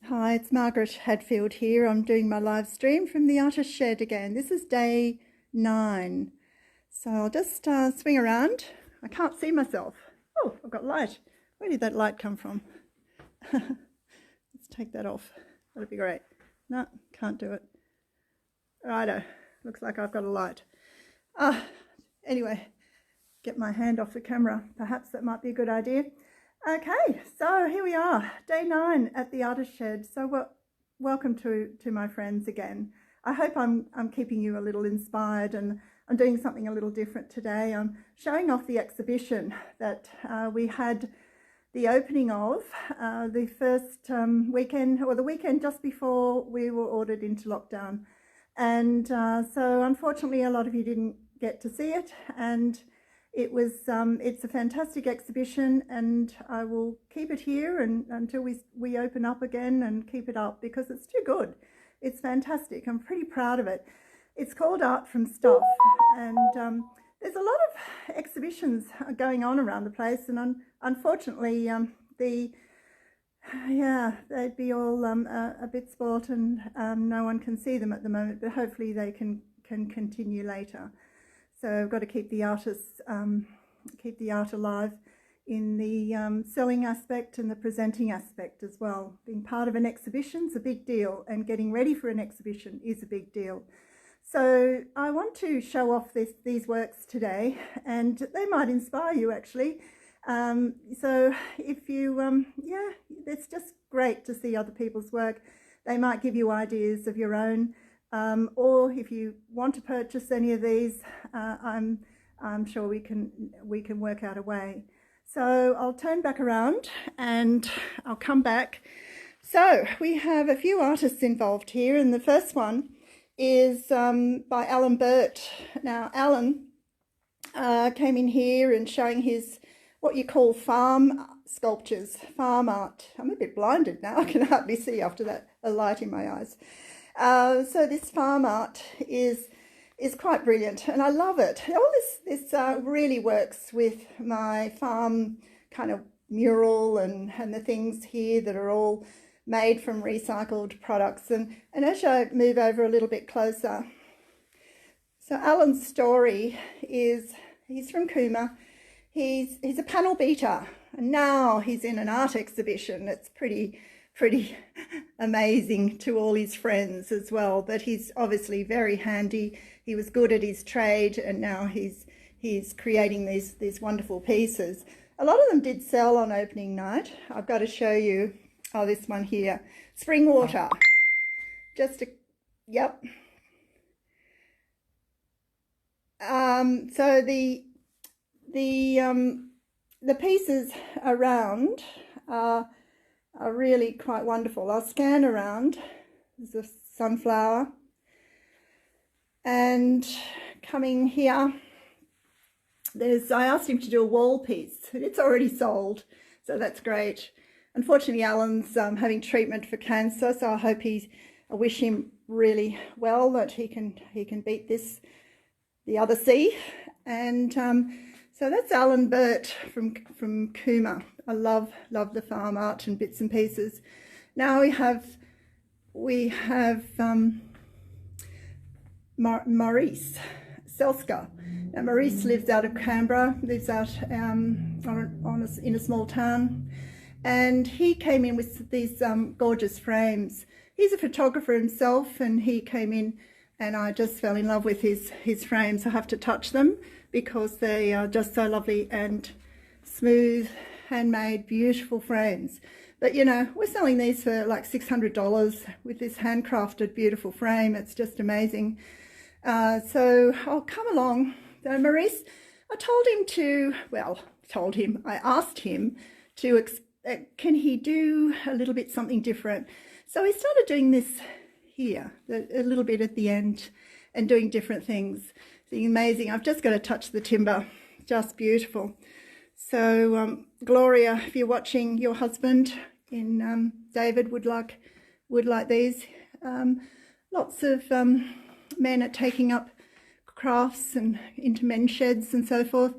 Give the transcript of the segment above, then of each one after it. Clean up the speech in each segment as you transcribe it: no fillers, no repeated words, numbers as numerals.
Hi, it's Margaret Hadfield here. I'm doing my live stream from the artist shed again. This is day 9. So I'll just swing around. I can't see myself. Oh, I've got light. Where did that light come from? Let's take that off. That'd be great. No, can't do it. Righto. Looks like I've got a light. Anyway, get my hand off the camera. Perhaps that might be a good idea. Okay, so here we are, day 9 at the artist shed. So welcome to my friends again. I hope I'm keeping you a little inspired, and I'm doing something a little different today. I'm showing off the exhibition that we had the opening of the first weekend, or the weekend just before we were ordered into lockdown. And so unfortunately a lot of you didn't get to see it, and it's a fantastic exhibition, and I will keep it here until we open up again, and keep it up because it's too good. It's fantastic. I'm pretty proud of it. It's called Art from Stuff, and there's a lot of exhibitions going on around the place, and unfortunately they'd be all a bit spoilt, and no one can see them at the moment, but hopefully they can continue later. So I've got to keep the artists, keep the art alive in the selling aspect and the presenting aspect as well. Being part of an exhibition is a big deal, and getting ready for an exhibition is a big deal. So I want to show off these works today, and they might inspire you actually. So if you, it's just great to see other people's work. They might give you ideas of your own. Or if you want to purchase any of these, I'm sure we can work out a way. So I'll turn back around and I'll come back. So we have a few artists involved here, and the first one is by Alan Burt. Now Alan came in here and showing his what you call farm sculptures, farm art. I'm a bit blinded now. I can hardly see after that, a light in my eyes. So this farm art is quite brilliant, and I love it. All this really works with my farm kind of mural and the things here that are all made from recycled products. And as I move over a little bit closer, so Alan's story is he's from Cooma. He's a panel beater, and now he's in an art exhibition. It's pretty amazing to all his friends as well, but he's obviously very handy. He was good at his trade, and now he's creating these wonderful pieces. A lot of them did sell on opening night. I've got to show you, this one here, spring water. Yep. So the pieces around are really quite wonderful. I'll scan around. There's a sunflower, and coming here, I asked him to do a wall piece, and it's already sold, so that's great. Unfortunately, Alan's having treatment for cancer, so I wish him really well, that he can beat the other C. And so that's Alan Burt from Cooma. I love the farm art and bits and pieces. Now we have Maurice Selska. Now Maurice lives out of Canberra, lives out in a small town, and he came in with these gorgeous frames. He's a photographer himself, and he came in, and I just fell in love with his frames. I have to touch them because they are just so lovely and smooth, handmade, beautiful frames. But you know, we're selling these for like $600 with this handcrafted beautiful frame. It's just amazing. So I'll come along. Maurice, I asked him to, can he do a little bit something different? So he started doing this here, a little bit at the end, and doing different things. It's amazing. I've just got to touch the timber. Just beautiful. So Gloria, if you're watching, your husband in David would like these. Lots of men are taking up crafts and into men's sheds and so forth.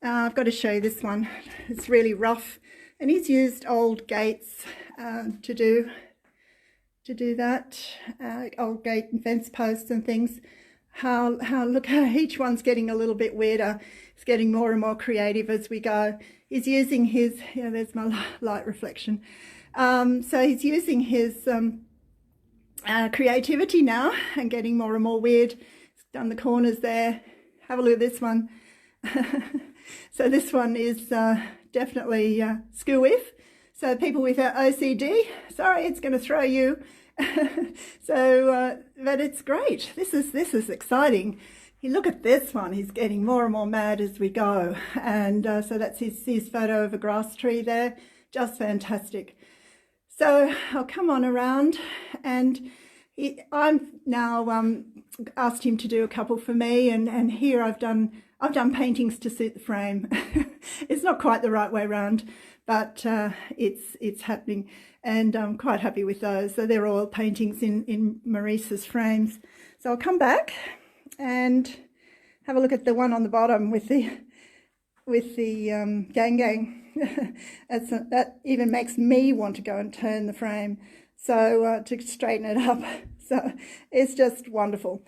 I've got to show you this one. It's really rough, and he's used old gates to do to do that. Old gate and fence posts and things. Look how each one's getting a little bit weirder. It's getting more and more creative as we go. He's using his, there's my light reflection. So he's using his creativity now and getting more and more weird. He's done the corners there. Have a look at this one. So this one is definitely school with. So people with OCD, sorry, it's going to throw you. But it's great. This is exciting. You look at this one, he's getting more and more mad as we go. And so that's his photo of a grass tree there. Just fantastic. So I'll come on around, and I'm now asked him to do a couple for me, and here I've done paintings to suit the frame. It's not quite the right way around, but it's happening, and I'm quite happy with those. So they're all paintings in Maurice's frames. So I'll come back and have a look at the one on the bottom with the gang. That even makes me want to go and turn the frame, so to straighten it up. So it's just wonderful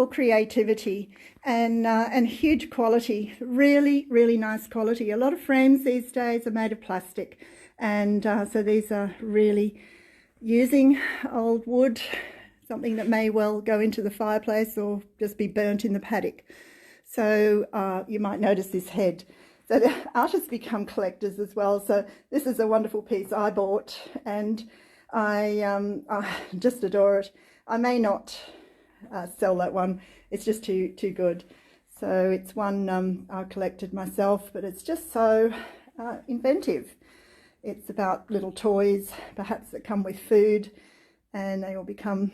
creativity and huge quality. Really nice quality. A lot of frames these days are made of plastic, and so these are really using old wood, something that may well go into the fireplace or just be burnt in the paddock. So you might notice this head. So the artists become collectors as well. So this is a wonderful piece I bought, and I just adore it. I may not sell that one. It's just too good. So it's one I collected myself, but it's just so inventive. It's about little toys, perhaps, that come with food, and they all become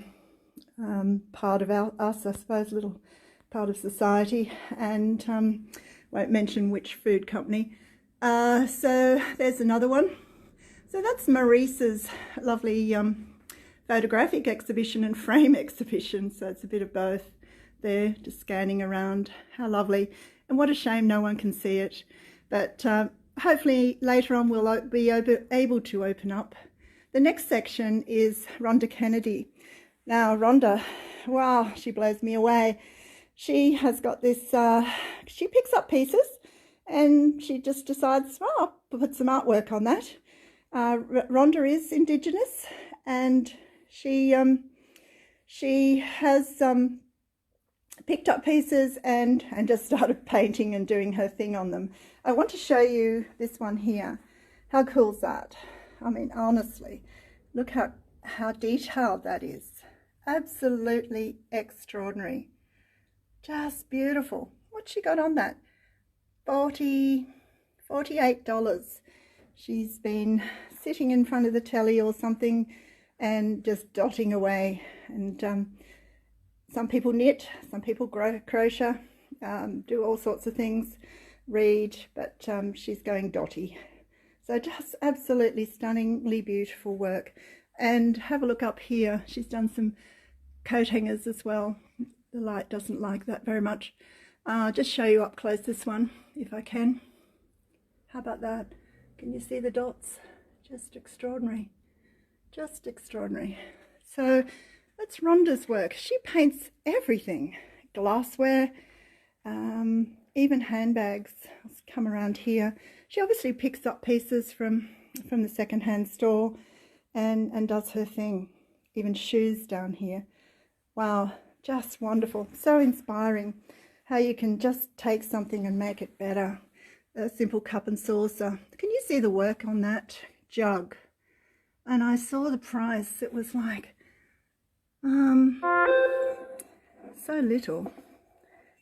part of us, I suppose, a little part of society. And won't mention which food company. So there's another one. So that's Maurice's lovely photographic exhibition and frame exhibition. So it's a bit of both there, just scanning around. How lovely. And what a shame no one can see it. But hopefully later on we'll be able to open up. The next section is Rhonda Kennedy. Now Rhonda, wow, she blows me away. She has got this, she picks up pieces and she just decides, well, I'll put some artwork on that. Rhonda is Indigenous, and she has picked up pieces and just started painting and doing her thing on them. I want to show you this one here. How cool is that? I mean, honestly, look how detailed that is. Absolutely extraordinary. Just beautiful. What's she got on that? $48. She's been sitting in front of the telly or something and just dotting away. And some people knit, some people crochet, do all sorts of things, read, but she's going dotty. So just absolutely stunningly beautiful work. And have a look up here. She's done some coat hangers as well. The light doesn't like that very much. Just show you up close this one, if I can. How about that? Can you see the dots? Just extraordinary. Just extraordinary. So that's Rhonda's work. She paints everything. Glassware, even handbags. Let's come around here. She obviously picks up pieces from the second-hand store and does her thing. Even shoes down here. Wow. Just wonderful. So inspiring how you can just take something and make it better. A simple cup and saucer. Can you see the work on that jug? And I saw the price. It was like so little.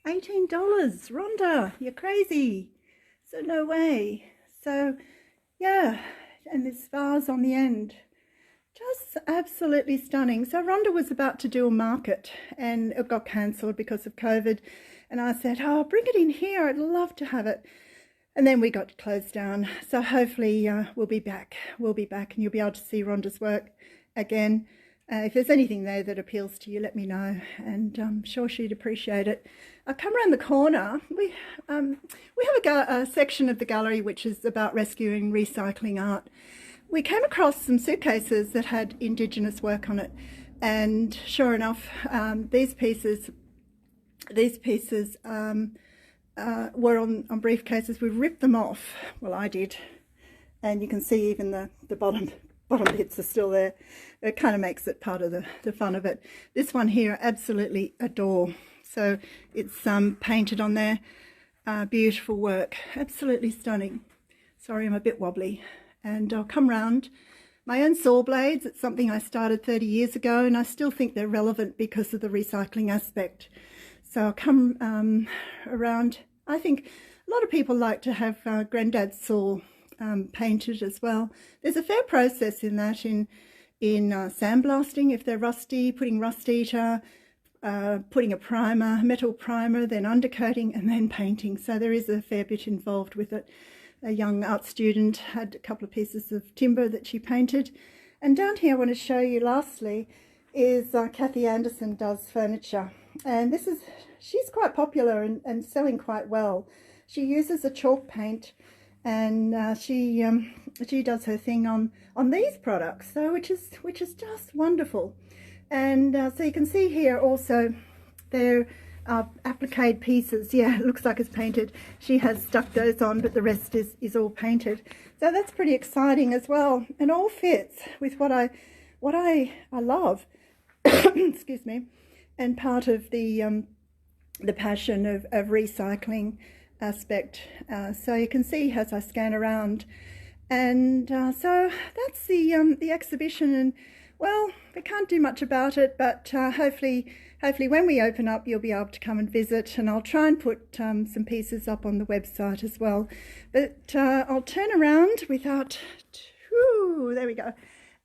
$18. Rhonda, you're crazy. So no way. So yeah, and there's vase on the end. Just absolutely stunning. So Rhonda was about to do a market and it got cancelled because of COVID. And I said, oh, bring it in here. I'd love to have it. And then we got closed down. So hopefully we'll be back. We'll be back and you'll be able to see Rhonda's work again. If there's anything there that appeals to you, let me know. And I'm sure she'd appreciate it. I'll come around the corner. We have a section of the gallery which is about rescuing recycling art. we came across some suitcases that had Indigenous work on it, and sure enough, these pieces were on briefcases. We ripped them off. Well, I did, and you can see even the bottom bits are still there. It kind of makes it part of the fun of it. This one here, I absolutely adore. So it's painted on there. Beautiful work, absolutely stunning. Sorry, I'm a bit wobbly. And I'll come round. My own saw blades, it's something I started 30 years ago, and I still think they're relevant because of the recycling aspect. So I'll come around. I think a lot of people like to have granddad's saw painted as well. There's a fair process in that, in sandblasting if they're rusty, putting rust eater, putting a primer, metal primer, then undercoating and then painting. So there is a fair bit involved with it. A young art student had a couple of pieces of timber that she painted. And down here I want to show you lastly is Kathy Anderson does furniture. And she's quite popular and selling quite well. She uses a chalk paint, and she does her thing on these products, so which is just wonderful. And so you can see here also there are applique pieces. Yeah, it looks like it's painted. She has stuck those on, but the rest is all painted. So that's pretty exciting as well, and all fits with what I love. Excuse me. And part of the passion of recycling aspect. So you can see as I scan around, and so that's the exhibition. And well, we can't do much about it, but hopefully when we open up, you'll be able to come and visit, and I'll try and put some pieces up on the website as well. But I'll turn around without. There we go.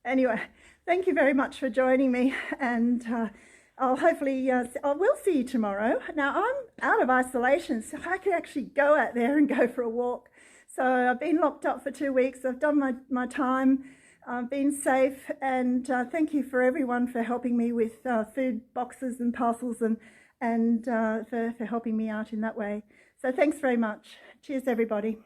Anyway, thank you very much for joining me, and I will see you tomorrow. Now, I'm out of isolation, so I can actually go out there and go for a walk. So I've been locked up for 2 weeks. I've done my time. I've been safe, and thank you for everyone for helping me with food boxes and parcels, and for helping me out in that way. So thanks very much. Cheers, everybody.